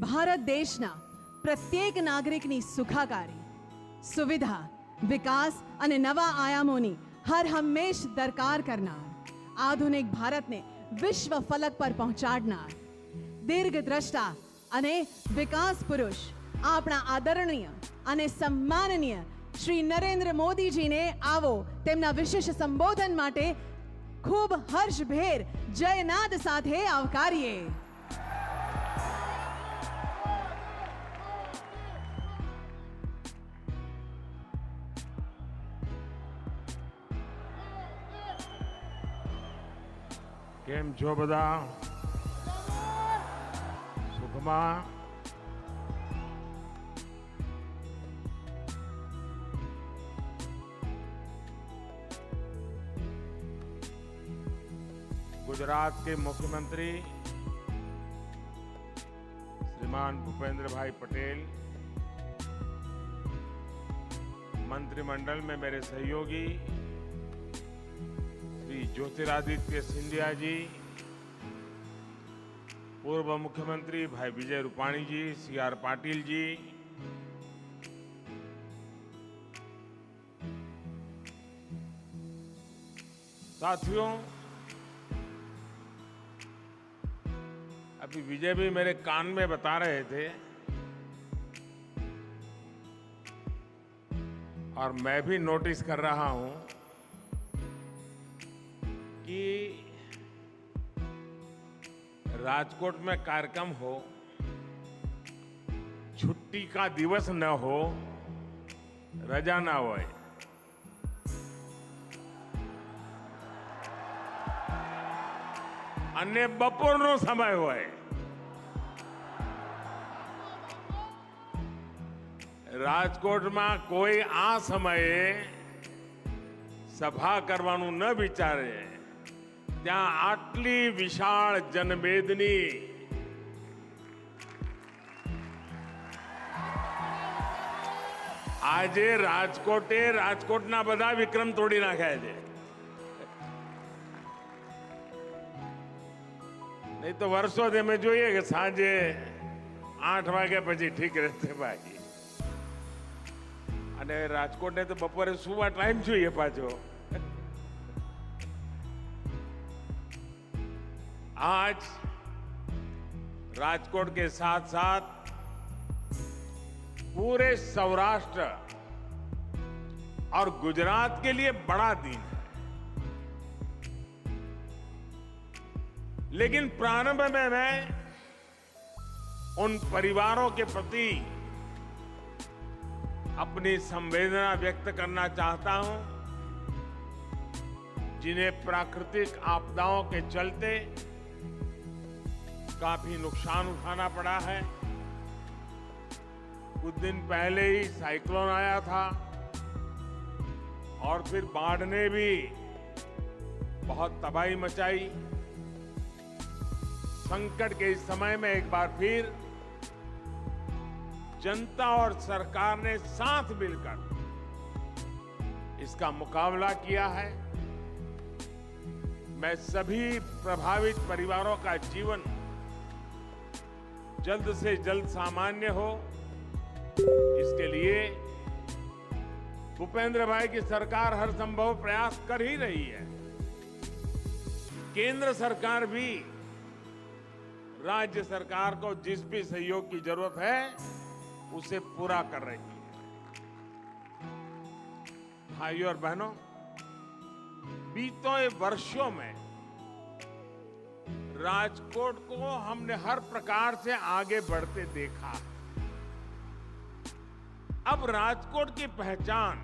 ભારત દેશના પ્રત્યેક નાગરિકની સુખાકારી, સુવિધા, વિકાસ અને નવા આયામોની હર હંમેશ દરકાર કરનાર, આધુનિક ભારતને વિશ્વ ફલક પર પહોંચાડનાર દીર્ઘદ્રષ્ટા અને વિકાસ પુરુષ આપણા આદરણીય અને સન્માનનીય શ્રી નરેન્દ્ર મોદીજીને આવો તેમના વિશેષ સંબોધન માટે ખૂબ હર્ષભેર જયનાદ સાથે આવકારીએ. કેમ છો બધા? સુખમાં? गुजरात के मुख्यमंत्री श्रीमान भूपेंद्र भाई पटेल, मंत्रिमंडल में मेरे सहयोगी श्री ज्योतिरादित्य सिंधिया जी, पूर्व मुख्यमंत्री भाई विजय रूपाणी जी, CR पाटिल जी, साथियों, अभी विजय भी मेरे कान में बता रहे थे और मैं भी नोटिस कर रहा हूं कि राजकोट में कार्यक्रम हो, छुट्टी का दिवस न हो, रजा ना हो, अन्य बपोरनो समय होय, રાજકોટમાં કોઈ આ સમયે સભા કરવાનું ન વિચારે, ત્યાં આટલી વિશાળ જનમેદની આજે રાજકોટના બધા વિક્રમ તોડી નાખ્યા છે. નહીં તો વર્ષોથી અમે જોઈએ કે સાંજે 8 વાગ્યા પછી ઠીક રહેશે ભાઈ, અને રાજકોટને તો બપોરે સુવા ટાઈમ જોઈએ પાછો. आज राजकोट के साथ साथ पूरे सौराष्ट्र और गुजरात के लिए बड़ा दिन है. लेकिन प्रारंभ में मैं उन परिवारों के प्रति अपनी संवेदना व्यक्त करना चाहता हूं जिन्हें प्राकृतिक आपदाओं के चलते काफी नुकसान उठाना पड़ा है. कुछ दिन पहले ही साइक्लोन आया था और फिर बाढ़ ने भी बहुत तबाही मचाई. संकट के इस समय में एक बार फिर जनता और सरकार ने साथ मिलकर इसका मुकाबला किया है. मैं सभी प्रभावित परिवारों का जीवन जल्द से जल्द सामान्य हो, इसके लिए भूपेंद्र भाई की सरकार हर संभव प्रयास कर ही रही है. केंद्र सरकार भी राज्य सरकार को जिस भी सहयोग की जरूरत है उसे पूरा कर रही है. भाइयों और बहनों, बीते वर्षों में राजकोट को हमने हर प्रकार से आगे बढ़ते देखा. अब राजकोट की पहचान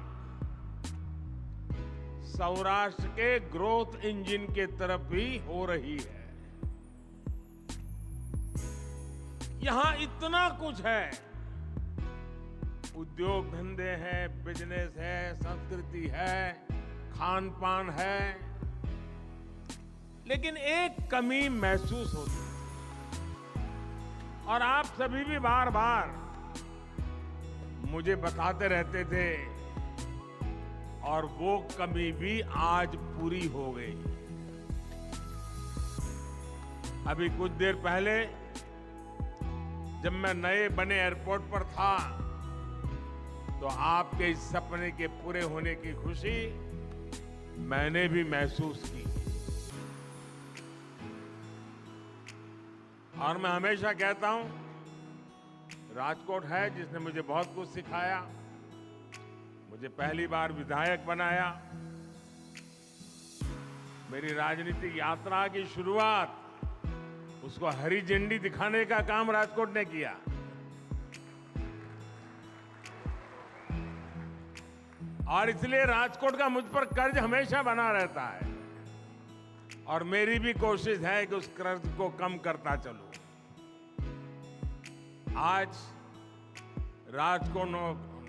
सौराष्ट्र के ग्रोथ इंजन के तरफ भी हो रही है. यहां इतना कुछ है, उद्योग धंधे हैं, बिजनेस है, संस्कृति है, खान पान है, लेकिन एक कमी महसूस होती है और आप सभी भी बार बार मुझे बताते रहते थे और वो कमी भी आज पूरी हो गई. अभी कुछ देर पहले जब मैं नए बने एयरपोर्ट पर था तो आपके इस सपने के पूरे होने की खुशी मैंने भी महसूस की। और मैं हमेशा कहता हूं, राजकोट है जिसने मुझे बहुत कुछ सिखाया, मुझे पहली बार विधायक बनाया, मेरी राजनीतिक यात्रा की शुरुआत उसको हरी झंडी दिखाने का काम राजकोट ने किया। और इसलिए राजकोट का मुझ पर कर्ज हमेशा बना रहता है और मेरी भी कोशिश है कि उस कर्ज को कम करता चलूं। आज राजकोट को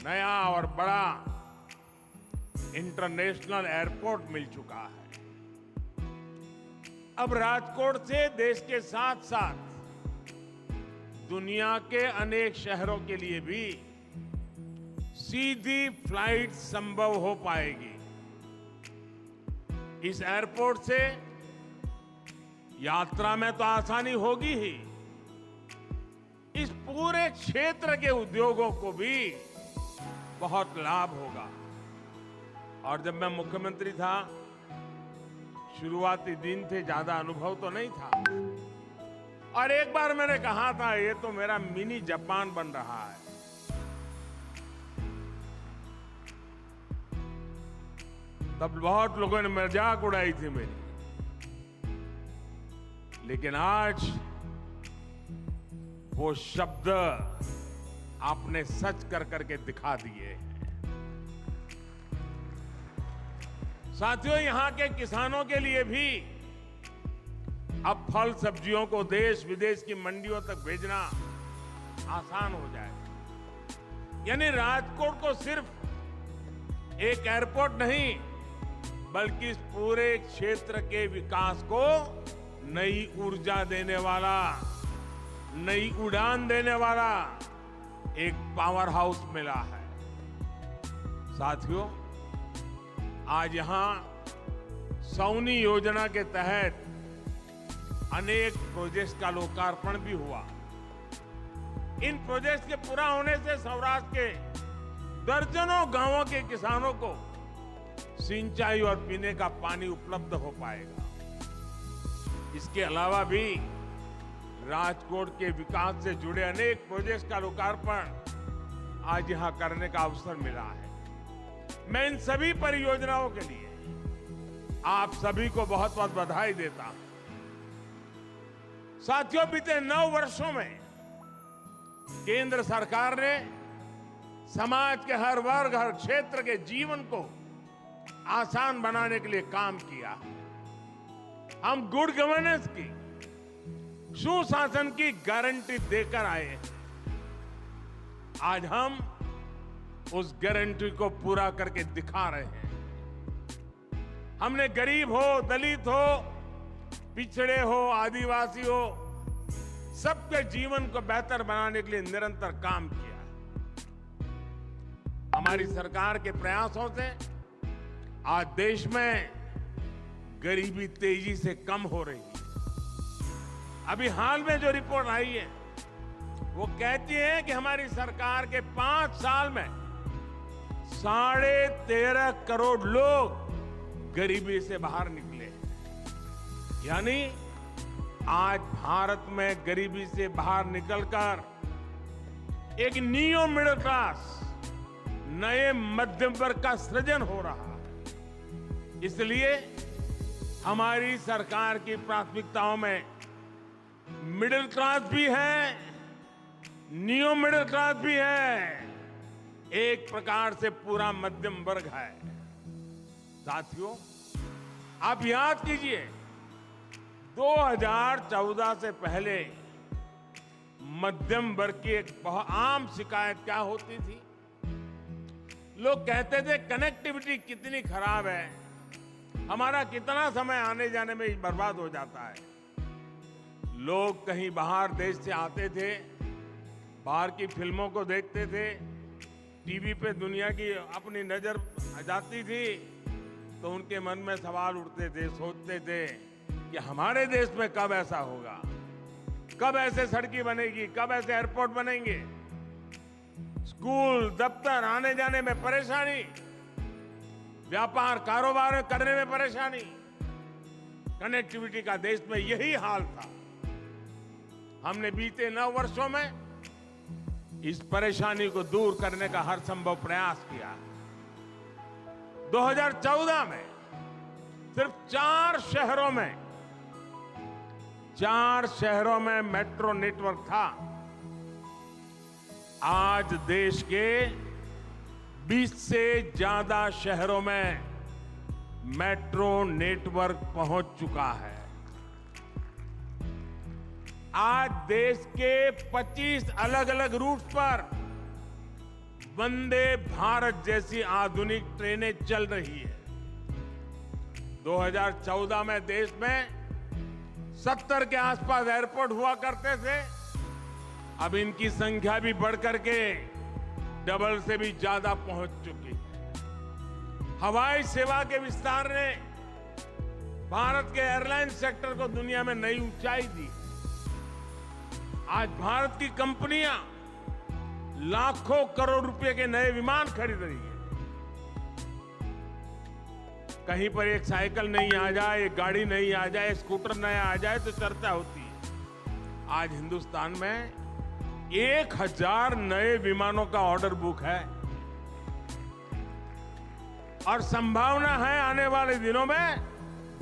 नया और बड़ा इंटरनेशनल एयरपोर्ट मिल चुका है। अब राजकोट से देश के साथ साथ दुनिया के अनेक शहरों के लिए भी सीधी फ्लाइट संभव हो पाएगी। इस एयरपोर्ट से यात्रा में तो आसानी होगी ही, इस पूरे क्षेत्र के उद्योगों को भी बहुत लाभ होगा। और जब मैं मुख्यमंत्री था, शुरुआती दिन थे, ज्यादा अनुभव तो नहीं था, और एक बार मैंने कहा था ये तो मेरा मिनी जापान बन रहा है। तब बहुत लोगों ने मजाक उड़ाई थी मेरी, लेकिन आज वो शब्द आपने सच कर करके दिखा दिए हैं। साथियों, यहां के किसानों के लिए भी अब फल सब्जियों को देश विदेश की मंडियों तक भेजना आसान हो जाए। यानी राजकोट को सिर्फ एक एयरपोर्ट नहीं, बल्कि इस पूरे क्षेत्र के विकास को नई ऊर्जा देने वाला, नई उड़ान देने वाला एक पावर हाउस मिला है। साथियों, आज यहां सौनी योजना के तहत अनेक प्रोजेक्ट्स का लोकार्पण भी हुआ। इन प्रोजेक्ट्स के पूरा होने से सौराष्ट्र के दर्जनों गांवों के किसानों को सिंचाई और पीने का पानी उपलब्ध हो पाएगा। इसके अलावा भी राजकोट के विकास से जुड़े अनेक प्रोजेक्ट्स का लोकार्पण आज यहां करने का अवसर मिला है। मैं इन सभी परियोजनाओं के लिए आप सभी को बहुत बहुत बधाई देता हूं। साथियों, बीते 9 वर्षों में केंद्र सरकार ने समाज के हर वर्ग, हर क्षेत्र के जीवन को आसान बनाने के लिए काम किया। हम गुड गवर्नेंस की, सुशासन की गारंटी देकर आए हैं। आज हम उस गारंटी को पूरा करके दिखा रहे हैं। हमने गरीब हो, दलित हो, पिछड़े हो, आदिवासी हो, सबके जीवन को बेहतर बनाने के लिए निरंतर काम किया। हमारी सरकार के प्रयासों से आज देश में गरीबी तेजी से कम हो रही है। अभी हाल में जो रिपोर्ट आई है वो कहती है कि हमारी सरकार के 5 साल में 13.5 करोड़ लोग गरीबी से बाहर निकले। यानी आज भारत में गरीबी से बाहर निकलकर एक नियो मिडिल क्लास, नए मध्यम वर्ग का सृजन हो रहा है। इसलिए हमारी सरकार की प्राथमिकताओं में मिडिल क्लास भी है, नियो मिडिल क्लास भी है, एक प्रकार से पूरा मध्यम वर्ग है। साथियों, आप याद कीजिए 2014 से पहले मध्यम वर्ग की एक बहुत आम शिकायत क्या होती थी? लोग कहते थे कनेक्टिविटी कितनी खराब है, हमारा कितना समय आने जाने में बर्बाद हो जाता है। लोग कहीं बाहर देश से आते थे, बाहर की फिल्मों को देखते थे, टीवी पे दुनिया की अपनी नजर जाती थी, तो उनके मन में सवाल उठते थे, सोचते थे कि हमारे देश में कब ऐसा होगा। कब ऐसे सड़कें बनेगी, कब ऐसे एयरपोर्ट बनेंगे, स्कूल दफ्तर आने जाने में परेशानी, व्यापार कारोबार करने में परेशानी, कनेक्टिविटी का देश में यही हाल था। हमने बीते 9 वर्षों में इस परेशानी को दूर करने का हर संभव प्रयास किया। 2014 में सिर्फ 4 शहरों में मेट्रो नेटवर्क था। आज देश के 20 से ज्यादा शहरों में मेट्रो नेटवर्क पहुंच चुका है। आज देश के 25 अलग अलग रूट्स पर वंदे भारत जैसी आधुनिक ट्रेनें चल रही है। 2014 में देश में 70 के आसपास एयरपोर्ट हुआ करते थे। अब इनकी संख्या भी बढ़कर के डबल से भी ज्यादा पहुंच चुकी है। हवाई सेवा के विस्तार ने भारत के एयरलाइन सेक्टर को दुनिया में नई ऊंचाई दी। आज भारत की कंपनियां लाखों करोड़ रुपए के नए विमान खरीद रही है। कहीं पर एक साइकिल नहीं आ जाए, एक गाड़ी नहीं आ जाए, एक स्कूटर नया आ जाए तो चर्चा होती है। आज हिंदुस्तान में 1000 नए विमानों का ऑर्डर बुक है और संभावना है आने वाले दिनों में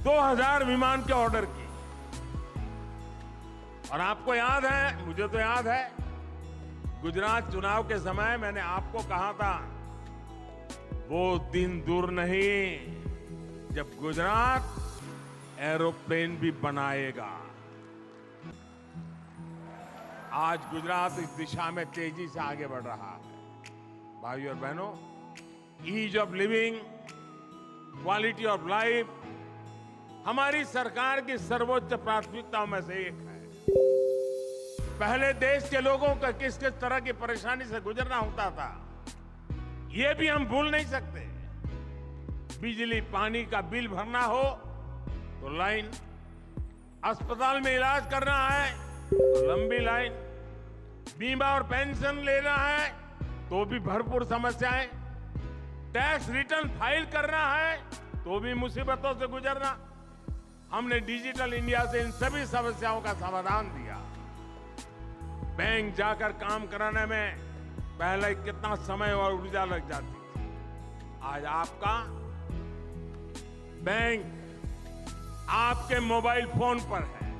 2000 विमान के ऑर्डर की। और आपको याद है, मुझे तो याद है, गुजरात चुनाव के समय मैंने आपको कहा था वो दिन दूर नहीं जब गुजरात एरोप्लेन भी बनाएगा। आज गुजरात इस दिशा में तेजी से आगे बढ़ रहा है। भाइयों और बहनों, ease of living, quality of life हमारी सरकार की सर्वोच्च प्राथमिकताओं में से एक है। पहले देश के लोगों का किस किस तरह की परेशानी से गुजरना होता था, ये भी हम भूल नहीं सकते। बिजली पानी का बिल भरना हो तो लाइन, अस्पताल में इलाज करना है तो लंबी लाइन, बीमा और पेंशन लेना है तो भी भरपूर समस्याएं, टैक्स रिटर्न फाइल करना है तो भी मुसीबतों से गुजरना। हमने डिजिटल इंडिया से इन सभी समस्याओं का समाधान दिया। बैंक जाकर काम कराने में पहले कितना समय और ऊर्जा लग जाती थी, आज आपका बैंक आपके मोबाइल फोन पर है।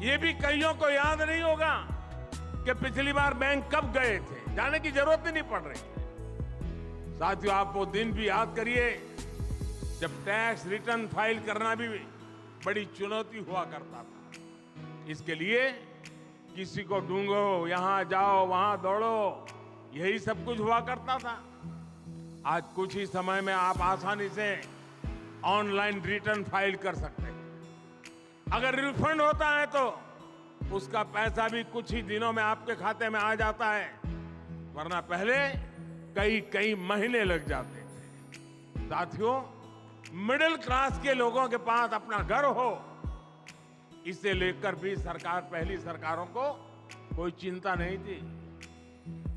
ये भी कईयों को याद नहीं होगा कि पिछली बार बैंक कब गए थे, जाने की जरूरत ही नहीं पड़ रही है। साथियों, आप वो दिन भी याद करिए जब टैक्स रिटर्न फाइल करना भी बड़ी चुनौती हुआ करता था। इसके लिए किसी को ढूंढो, यहां जाओ वहां दौड़ो, यही सब कुछ हुआ करता था। आज कुछ ही समय में आप आसानी से ऑनलाइन रिटर्न फाइल कर सकते हैं। अगर रिफंड होता है तो उसका पैसा भी कुछ ही दिनों में आपके खाते में आ जाता है, वरना पहले कई महीने लग जाते थे। साथियों, मिडिल क्लास के लोगों के पास अपना घर हो, इसे लेकर भी पहली सरकारों को कोई चिंता नहीं थी।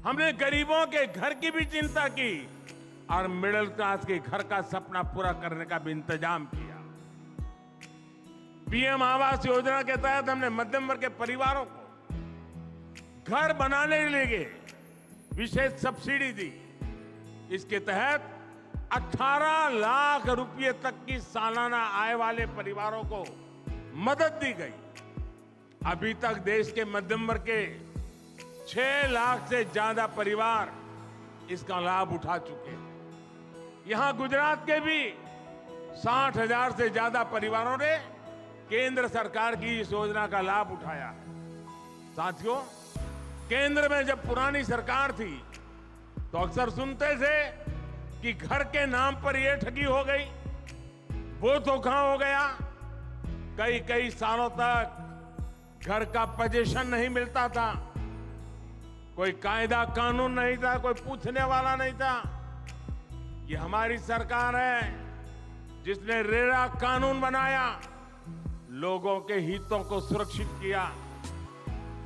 हमने गरीबों के घर की भी चिंता की और मिडिल क्लास के घर का सपना पूरा करने का भी इंतजाम किया। पीएम आवास योजना के तहत हमने मध्यम वर्ग के परिवारों को घर बनाने के लिए विशेष सब्सिडी दी। इसके तहत 18 लाख रुपए तक की सालाना आय वाले परिवारों को मदद दी गई। अभी तक देश के मध्यम वर्ग के 6 लाख से ज्यादा परिवार इसका लाभ उठा चुके हैं। यहां गुजरात के भी 60,000 से ज्यादा परिवारों ने केंद्र सरकार की इस योजना का लाभ उठाया है। साथियों, केंद्र में जब पुरानी सरकार थी तो अक्सर सुनते थे कि घर के नाम पर यह ठगी हो गई, वो धोखा हो गया। कई सालों तक घर का पोजीशन नहीं मिलता था, कोई कायदा कानून नहीं था, कोई पूछने वाला नहीं था। ये हमारी सरकार है जिसने रेरा कानून बनाया, लोगों के हितों को सुरक्षित किया।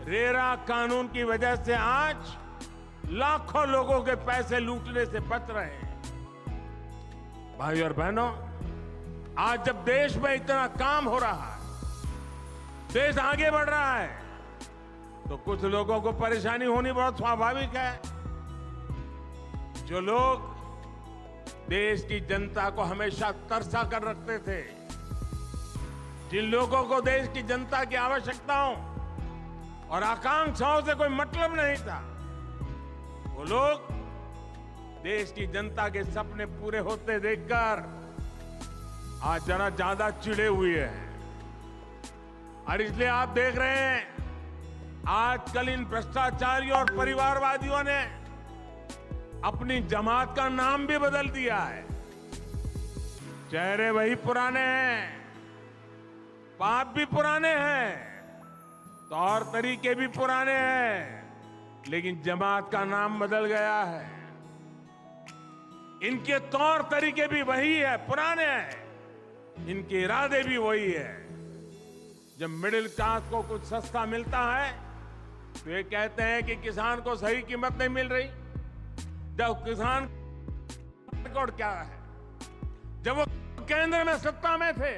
रेरा कानून की वजह से आज लाखों लोगों के पैसे लूटने से बच रहे हैं। भाई और बहनों, आज जब देश में इतना काम हो रहा है, देश आगे बढ़ रहा है, तो कुछ लोगों को परेशानी होनी बहुत स्वाभाविक है। जो लोग देश की जनता को हमेशा तरसा कर रखते थे, जिन लोगों को देश की जनता की आवश्यकताओं और आकांक्षाओं से कोई मतलब नहीं था, वो लोग देश की जनता के सपने पूरे होते देखकर आज जरा ज्यादा चिढ़े हुए हैं। और इसलिए आप देख रहे हैं आजकल इन भ्रष्टाचारियों और परिवारवादियों ने अपनी जमात का नाम भी बदल दिया है। चेहरे वही पुराने हैं, पाप भी पुराने हैं, तौर तरीके भी पुराने हैं, लेकिन जमात का नाम बदल गया है। इनके तौर तरीके भी वही है, पुराने हैं, इनके इरादे भी वही है। जब मिडिल क्लास को कुछ सस्ता मिलता है तो ये कहते हैं कि किसान को सही कीमत नहीं मिल रही। जब किसान रिकॉर्ड क्या है, जब वो केंद्र में सत्ता में थे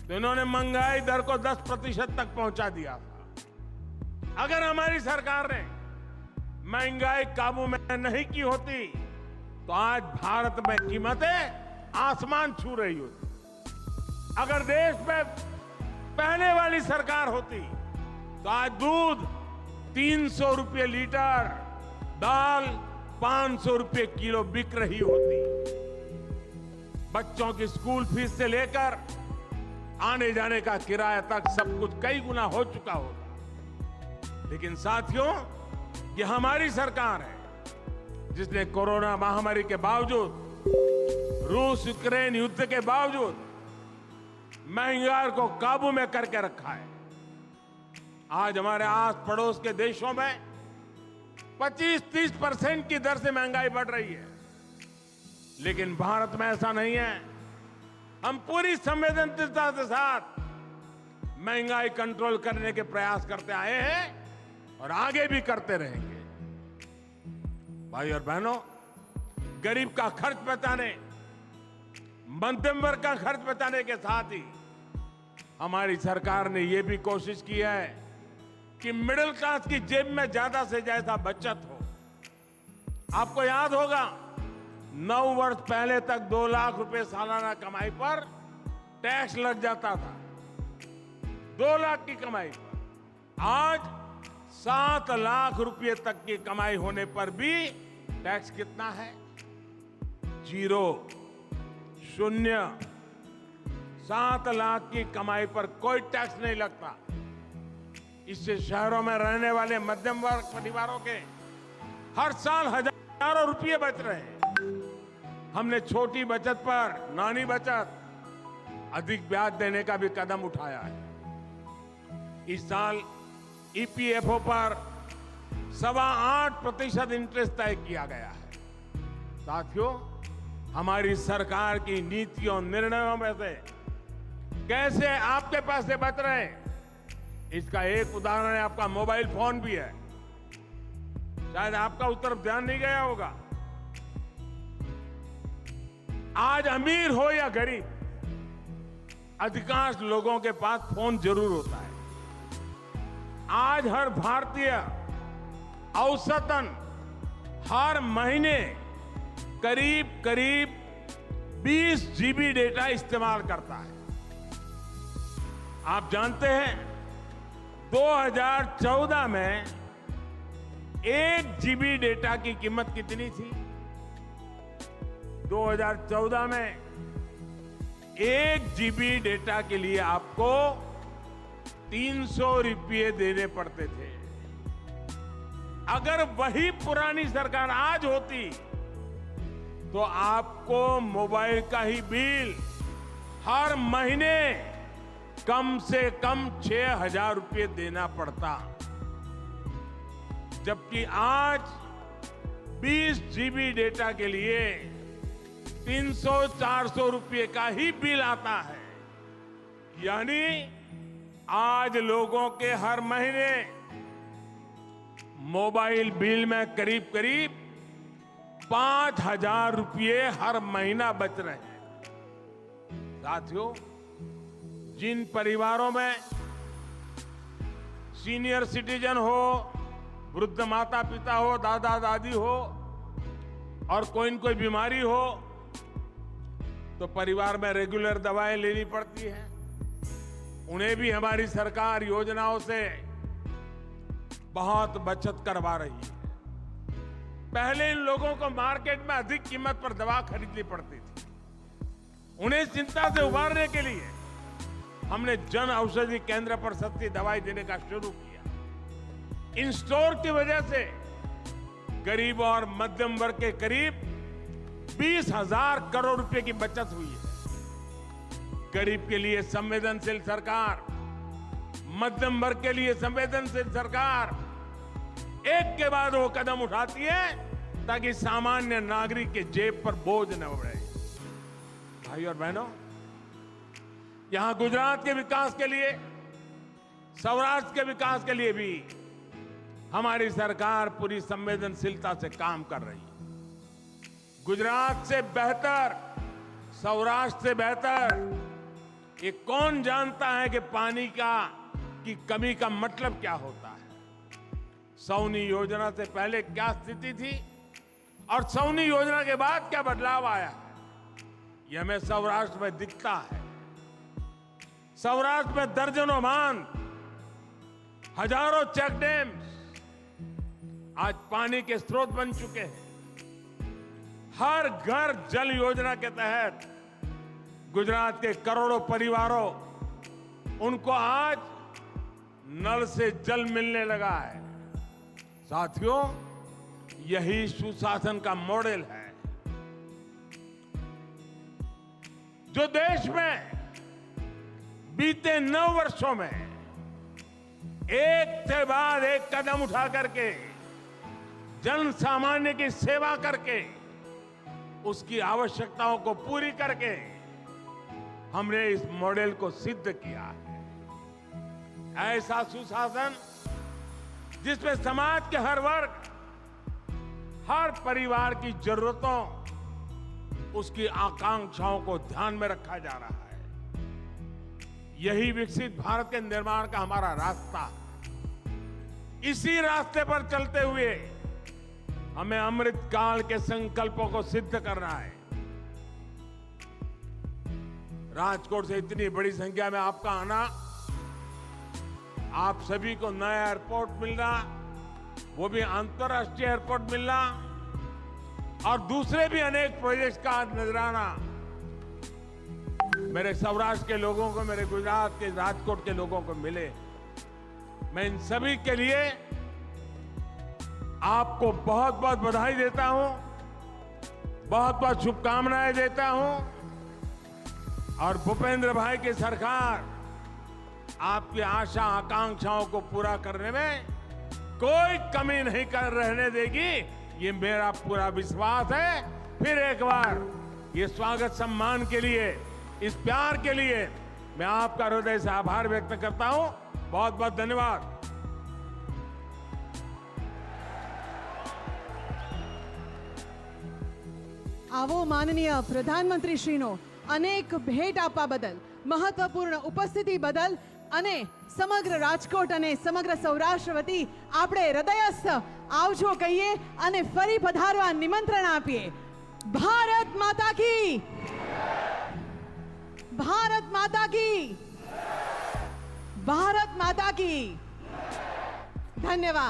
तो इन्होंने महंगाई दर को 10% तक पहुंचा दिया था। अगर हमारी सरकार ने महंगाई काबू में नहीं की होती तो आज भारत में कीमतें आसमान छू रही होती। अगर देश में पहले वाली सरकार होती तो आज दूध 300 रुपये लीटर, दाल 500 रुपये किलो बिक रही होती। बच्चों की स्कूल फीस से लेकर आने जाने का किराया तक सब कुछ कई गुना हो चुका होता। लेकिन साथियों, ये हमारी सरकार है जिसने कोरोना महामारी के बावजूद, रूस यूक्रेन युद्ध के बावजूद महंगाई को काबू में करके रखा है। आज हमारे आस पड़ोस के देशों में 25-30% की दर से महंगाई बढ़ रही है, लेकिन भारत में ऐसा नहीं है। हम पूरी संवेदनशीलता के साथ महंगाई कंट्रोल करने के प्रयास करते आए हैं और आगे भी करते रहेंगे। भाई और बहनों, गरीब का खर्च बचाने, मध्यम वर्ग का खर्च बचाने के साथ ही हमारी सरकार ने यह भी कोशिश की है कि मिडिल क्लास की जेब में ज्यादा से ज्यादा बचत हो। आपको याद होगा 9 वर्ष पहले तक 2 लाख रुपए सालाना कमाई पर टैक्स लग जाता था। 2 लाख की कमाई पर आज 7 लाख रुपए तक की कमाई होने पर भी टैक्स कितना है? 0, 0। 7 लाख की कमाई पर कोई टैक्स नहीं लगता। इससे शहरों में रहने वाले मध्यम वर्ग परिवारों के हर साल हजारों रुपये बच रहे हैं। हमने छोटी बचत पर, नानी बचत, अधिक ब्याज देने का भी कदम उठाया है। इस साल ईपीएफओ पर 8.25% इंटरेस्ट तय किया गया है। साथियों, हमारी सरकार की नीतियों, निर्णयों में से कैसे आपके पैसे बच रहे हैं, इसका एक उदाहरण है आपका मोबाइल फोन भी है। शायद आपका उस तरफ ध्यान नहीं गया होगा। आज अमीर हो या गरीब, अधिकांश लोगों के पास फोन जरूर होता है। आज हर भारतीय औसतन हर महीने करीब 20 जीबी डेटा इस्तेमाल करता है। आप जानते हैं 2014 में 1 जीबी डेटा की कीमत कितनी थी? 2014 में 1 जीबी डेटा के लिए आपको 300 रुपये देने पड़ते थे। अगर वही पुरानी सरकार आज होती तो आपको मोबाइल का ही बिल हर महीने कम से कम 6,000 रुपये देना पड़ता। जबकि आज 20 जीबी डेटा के लिए 300-400 रुपये का ही बिल आता है। यानी आज लोगों के हर महीने मोबाइल बिल में करीब करीब 5,000 रुपये हर महीना बच रहे हैं। साथियों, जिन परिवारों में सीनियर सिटीजन हो, वृद्ध माता पिता हो, दादा दादी हो और कोई न कोई बीमारी हो तो परिवार में रेगुलर दवाएं लेनी पड़ती है, उन्हें भी हमारी सरकार योजनाओं से बहुत बचत करवा रही है। पहले इन लोगों को मार्केट में अधिक कीमत पर दवा खरीदनी पड़ती थी। उन्हें चिंता से उबारने के लिए हमने जन औषधि केंद्र पर सस्ती दवाई देने का शुरू किया। इन स्टोर की वजह से गरीब और मध्यम वर्ग के करीब 20,000 करोड़ रुपए की बचत हुई है। गरीब के लिए संवेदनशील सरकार, मध्यम वर्ग के लिए संवेदनशील सरकार एक के बाद वो कदम उठाती है ताकि सामान्य नागरिक के जेब पर बोझ न बढ़े। भाई और बहनों, यहां गुजरात के विकास के लिए, सौराष्ट्र के विकास के लिए भी हमारी सरकार पूरी संवेदनशीलता से काम कर रही है। गुजरात से बेहतर, सौराष्ट्र से बेहतर ये कौन जानता है कि पानी की कमी का मतलब क्या होता है। सौनी योजना से पहले क्या स्थिति थी और सौनी योजना के बाद क्या बदलाव आया है, ये हमें सौराष्ट्र में दिखता है। सौराष्ट्र में दर्जनों बांध, हजारों चेक डैम आज पानी के स्रोत बन चुके हैं। हर घर जल योजना के तहत गुजरात के करोड़ों परिवारों, उनको आज नल से जल मिलने लगा है। साथियों, यही सुशासन का मॉडल है जो देश में बीते 9 वर्षों में एक के बाद एक कदम उठा करके जन सामान्य की सेवा करके उसकी आवश्यकताओं को पूरी करके हमने इस मॉडल को सिद्ध किया है। ऐसा सुशासन जिसमें समाज के हर वर्ग, हर परिवार की जरूरतों, उसकी आकांक्षाओं को ध्यान में रखा जा रहा है। यही विकसित भारत के निर्माण का हमारा रास्ता है। इसी रास्ते पर चलते हुए हमें अमृत काल के संकल्पों को सिद्ध करना है। राजकोट से इतनी बड़ी संख्या में आपका आना, आप सभी को नया एयरपोर्ट मिलना, वो भी अंतर्राष्ट्रीय एयरपोर्ट मिलना और दूसरे भी अनेक प्रोजेक्ट्स का नजराना मेरे सौराष्ट्र के लोगों को, मेरे गुजरात के राजकोट के लोगों को मिले। मैं इन सभी के लिए आपको बहुत बहुत बधाई देता हूं, बहुत बहुत शुभकामनाएं देता हूं और भूपेंद्र भाई की सरकार आपकी आशा आकांक्षाओं को पूरा करने में कोई कमी नहीं कर रहने देगी, ये मेरा पूरा विश्वास है। फिर एक बार ये स्वागत सम्मान के लिए, इस प्यार के लिए मैं आपका हृदय से आभार व्यक्त करता हूं। बहुत बहुत धन्यवाद। આવો માનનીય પ્રધાનમંત્રીશ્રીનો અનેક ભેટ આપવા બદલ, મહત્વપૂર્ણ ઉપસ્થિતિ બદલ અને સમગ્ર રાજકોટ અને સમગ્ર સૌરાષ્ટ્ર વતી આપણે હૃદયસ્થ આવજો કહીએ અને ફરી પધારવા નિમંત્રણ આપીએ। ભારત માતા કી, ભારત માતા કી, ભારત માતા કી। ધન્યવાદ।